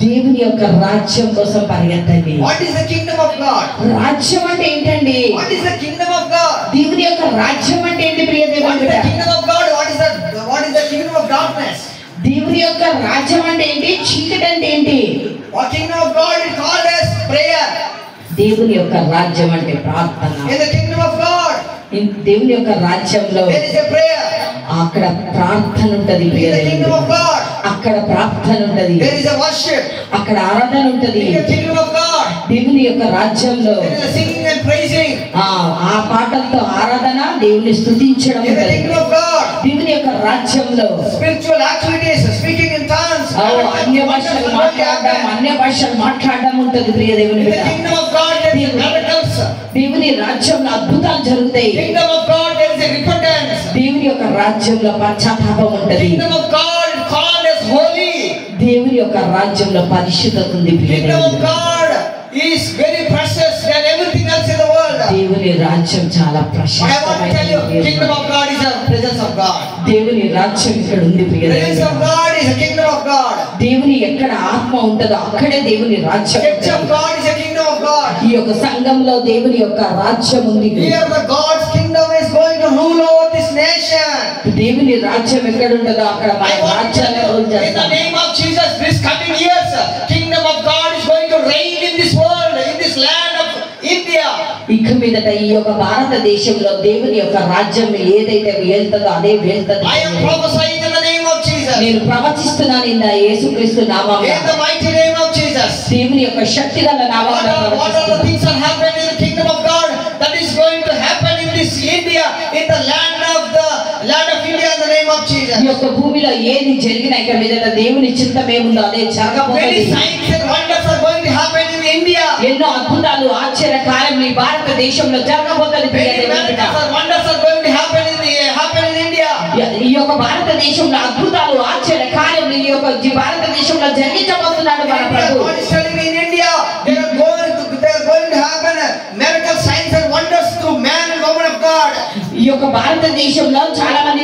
దేవుని యొక్క రాజ్యం కోసం పరిగెత్తండి. What is the kingdom of God? రాజ్యం అంటే ఏంటండి? What is the kingdom of God? దేవుని యొక్క రాజ్యం అంటే ఏంటి ప్రియ దేవుని What is బిడ్డ? the kingdom of God? What is the kingdom of darkness? దేవుని యొక్క రాజ్యం అంటే ఏంటి? చీకటి అంటే ఏంటి? What kingdom of God is called as prayer. దేవుని యొక్క రాజ్యం అంటే ప్రార్థన. In the kingdom of God, దేవుని యొక్క రాజ్యంలో there is a prayer. అక్కడ ప్రార్థన ఉంటది ప్రియ In the దేవుని kingdom of బిడ్డ. God, అక్కడ ప్రార్థన ఉంటది, there is a worship. అక్కడ ఆరాధన ఉంటది. In the kingdom of God, దేవుని యొక్క రాజ్యంలో there is a singing and praising. ఆ పాటలతో ఆరాధన, దేవుని స్తుతించడం In the ఉంటది. kingdom of God, దేవుని యొక్క రాజ్యంలో spiritual activities, speaking in tongues. అన్య భాషలు మాట్లాడడం ఉంటది ప్రియ దేవుని In the బిడ్డ. kingdom of God, there is miracles. దేవుని రాజ్యంలో అద్భుతాలు జరుగుతాయి. Kingdom of God, there is a repentance. దేవుని యొక్క రాజ్యంలో పశ్చాత్తాపం ఉంటది. Kingdom of God called as holy. దేవుని యొక్క రాజ్యంలో పరిశుద్ధత ఉంది ప్రియ Kingdom దేవుని of బిడ్డ. God is very precious than everything else in the world. దేవుని రాజ్యం చాలా I want to tell ప్రశస్తమైనది. you, kingdom of God is the presence of God. దేవుని రాజ్యం ఇక్కడ ఉంది ప్రియ దేవుని Presence of బిడ్డ. God is the kingdom of God. దేవుని ఎక్కడ ఆత్మ ఉంటుందో అక్కడే దేవుని రాజ్యం Church of ఉంటుంది. God is the kingdom of God. ఈ యొక్క సంఘంలో దేవుని యొక్క రాజ్యం ఉంది. Here the God's kingdom is going to rule over this nation. దేవుని రాజ్యం ఎక్కడ ఉంటుందో అక్కడ మన I want to రాజ్యాన్ని tell rule you, in the చేస్తాం. name of Jesus, this coming years, kingdom of God is going to reign in this world, in this land of India. ఇక మీదట ఈ యొక్క భారతదేశంలో దేవుని యొక్క రాజ్యం ఏదైతే వెళ్తుందో అదే వెళ్తుంది. I am prophesying in the name of Jesus. నేను ప్రవచిస్తున్నాను ఇంద యేసుక్రీస్తు నామమున. In the mighty name of Jesus. దేవుని యొక్క శక్తిగల నామమున What are the ప్రవచిస్తున్నాను. things that happen in the kingdom of God that is going to happen in this India, in the land of India, in the name of Jesus. ఈ యొక్క భూమిలో ఏది జరిగినా ఇక మీదట దేవుని చిత్తం ఏముందో అదే Many జరగబోతుంది. signs and wonders are going to happen in India. ఎన్నో అద్భుతాలు ఆశ్చర్య కార్యములు ఈ భారతదేశంలో జరగబోతుంది ప్రియ Many దేవుని బిడ్డ. miracles and wonders are going to happen in India. ఈ యొక్క భారతదేశంలో అద్భుతాలు ఆశ్చర్య కార్యములు ఈ యొక్క భారతదేశంలో జరిగించబోతున్నాడు మన ప్రభు. God is telling me in India, there are going to happen miracle signs and wonders through man and woman of God. ఈ యొక్క భారతదేశంలో చాలా మంది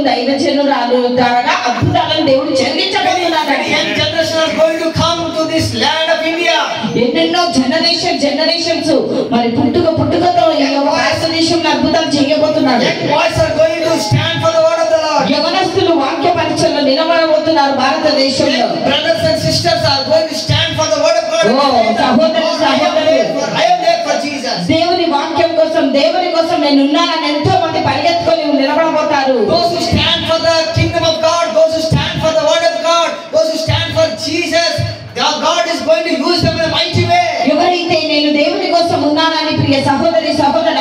దైవజనురాలు ద్వారా అద్భుతాలను దేవుడు జరిగించబోతున్నాడు. Many young generation are going to come to this land of India. ఎన్నెన్నో generations మరి పుట్టుకతో ఈ యొక్క భారతదేశంలో అద్భుతాలు చేయబోతున్నాడు. Young boys are going to stand for the word of the Lord. యవనస్తులు వాక్య పరిచయలో నిలబడబోతున్నారు భారతదేశంలో. Young brothers and sisters are going to stand for the word of God. I am there for Jesus. దేవుని వాక్యం కోసం దేవుని కోసం నేను ఉన్నానని ఎంతో మంది పరిగెత్తుకొని నిలబడబోతారు. Those who stand for the kingdom of God, those who stand for the word of God, those who stand for Jesus, God is going to use them in a mighty way. ఎవరైతే నేను దేవుని కోసం ఉన్నానని ప్రియ సహోదరుడు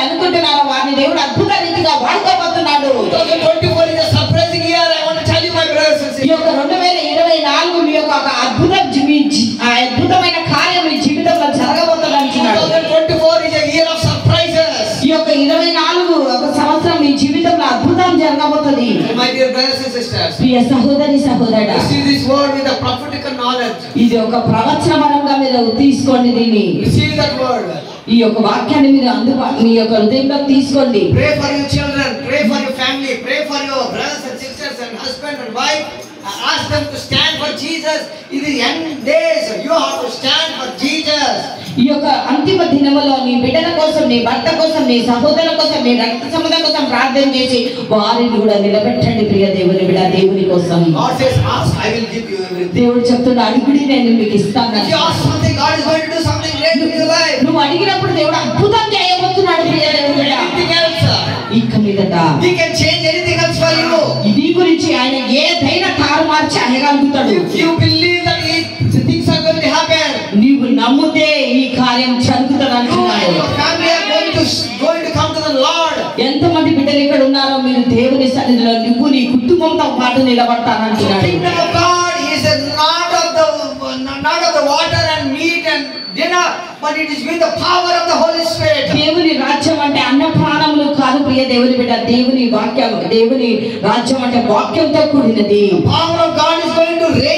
అనుకుంటున్నారో వారిని దేవుడు అద్భుత రీతిగా వాడుకోబోతున్నాడు. 2024 is a surprising year. I want to tell you, my brothers and ఈ sisters. యొక్క 2024 మీ యొక్క ఒక అద్భుతమైన కార్యం మీ జీవితంలో జరగబోతుంది అంటున్నాడు. 2024 is a year of surprises. ఈ యొక్క 24 ఒక సంవత్సరం మీ జీవితంలో అద్భుతం జరగబోతుంది. My dear brothers and sisters, ప్రియ సహోదరుడా, receive this word with a prophetical knowledge. ఇది ఒక ప్రవచనపరంగా మీరు తీసుకోండి. దీన్ని Receive that word. ఈ యొక్క వాక్యాన్ని మీరు మీ యొక్క హృదయంలో తీసుకోండి. Pray for your children, pray for your family, pray for your brothers and sisters and husband and wife. Ask them to stand for Jesus. In the end days, you have to stand for Jesus. ఈ యొక్క అంతిమ దినములో నీ బిడ్డల కోసం, నీ భర్త కోసం, నీ సహోదరుల కోసం, నీ రక్త సంబంధం కోసం ప్రార్థన చేసి వారిని కూడా నిలబెట్టండి ప్రియ దేవుని బిడ్డ. దేవుని కోసం God says, ask, I will give you everything. దేవుడు చెప్తున్నా అడుగుడి నేను మీకు ఇస్తాను. If you ask something, God is going to do something great in your life. నువ్వు అడిగినప్పుడు దేవుడు అద్భుతం చేయబోతున్నాడు ప్రియ దేవుని బిడ్డ. Anything else, ఇక మీదట He can change anything else for you. ఇది గురించి ఆయన ఏదైనా తారుమార్చి అనగలుగుతాడు. If you believe that things are going to happen, నీవు నమ్మితే ఈ కార్యం జరుగుతుంది you and అంటున్నాడు. your family are going to come to the Lord. ఎంతమంది బిడ్డలు ఇక్కడ ఉన్నారో మీరు దేవుని సన్నిధిలో నువ్వు నీ కుటుంబంతో పాటు నిలబడతానంటున్నాడు. Kingdom of God is not of the water and meat and dinner, but it is with the power of the Holy Spirit. దేవుని రాజ్యం అంటే అన్న ప్రాణములు కాదు ప్రియ దేవుని బిడ్డ. దేవుని రాజ్యం అంటే వాక్యంతో కూడినది. Power of God is going to reign